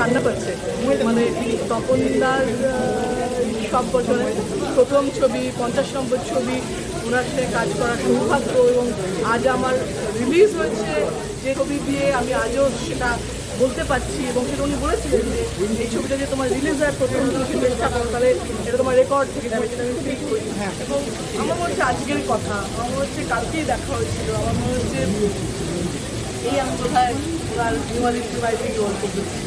কান্না পাচ্ছে মানে তপনদার সব বছরের প্রথম ছবি 50 নম্বর ছবি ওনার সাথে কাজ করার সৌভাগ্য এবং আজ আমার রিলিজ হয়েছে যে ছবি দিয়ে আমি আজও সেটা বলতে পারছি এবং সেটা উনি বলেছিলেন যে এই ছবিটা যে তোমার রিলিজ হয় প্রথম তুমি চেষ্টা করো তাহলে এটা তোমার রেকর্ড থেকে যাবে সেটা আমি ফিল করি এবং আমার মনে হচ্ছে আজকের কথা আমার মনে হচ্ছে কালকেই দেখা হয়েছিল আমার মনে হচ্ছে এই আমি কোথায় তার নিউয়ালিস্ট বাড়িতে গল্প করছি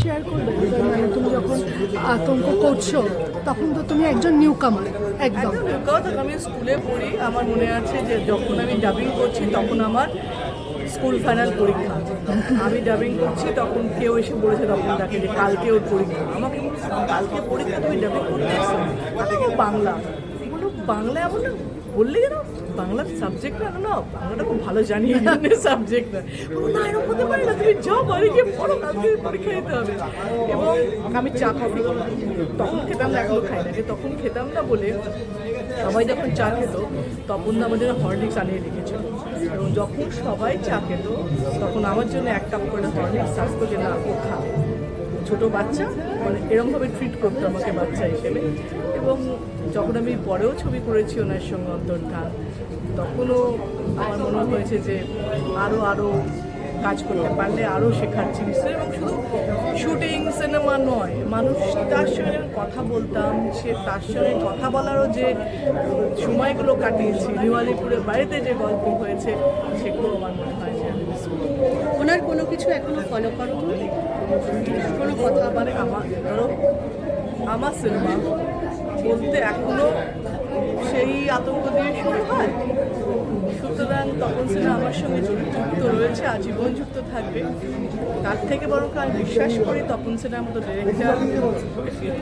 শেয়ার করবে মানে তুমি যখন আতঙ্ক করছো তখন তো তুমি একজন নিউ কামার একদম আমি স্কুলে পড়ি আমার মনে আছে যে যখন আমি ডাবিং করছি তখন আমার স্কুল ফাইনাল পরীক্ষা আমি ডাবিং করছি তখন কেউ এসে বলেছে তখন তাকে যে কালকে ওর পরীক্ষা আমাকে কালকে পরীক্ষা তুমি ডাবিং করতে এসো বাংলা বলো বাংলা এমন না বললে কেন বাংলার সাবজেক্ট না না বাংলাটা খুব ভালো জানি সাবজেক্ট না এরকম হতে পারে না তুমি যাও বাড়ি গিয়ে পড়ো কালকে পরীক্ষা দিতে হবে এবং আমি চা কফি তখন খেতাম না এখনো খাই না তখন খেতাম না বলে সবাই যখন চা খেত তখন আমাদের হরলিক্স আনিয়ে রেখেছিল এবং যখন সবাই চা খেত তখন আমার জন্য এক কাপ করে হরলিক্স আসতো যে না ও খাবে ছোটো বাচ্চা মানে এরকমভাবে ট্রিট করতো আমাকে বাচ্চা হিসেবে এবং যখন আমি পরেও ছবি করেছি ওনার সঙ্গে অন্তর্ধান তখনও আমার মনে হয়েছে যে আরও কাজ করতে পারলে আরও শেখার জিনিস এবং শুধু শুটিং সিনেমা নয় মানুষ তার সঙ্গে কথা বলতাম সে তার সঙ্গে কথা বলারও যে সময়গুলো কাটিয়েছি নিউয়ালিপুরের বাড়িতে যে গল্প হয়েছে সেগুলো আমার মনে হয় যে আমি মিস করি ওনার কোনো কিছু এখনো ফলো করো কোনো কথা মানে আমার সিনেমা বলতে এখনও সেই আতঙ্ক দিয়ে শুরু হয় সুতরাং তখন সিনেমা আমার সঙ্গে যুক্ত রয়েছে আজীবন যুক্ত থাকবে তার থেকে বরং আমি বিশ্বাস করি তপন সিনহার মতো ডিরেক্টর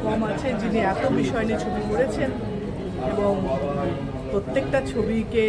কম আছে যিনি এত বিষয় নিয়ে ছবি করেছেন এবং প্রত্যেকটা ছবিকে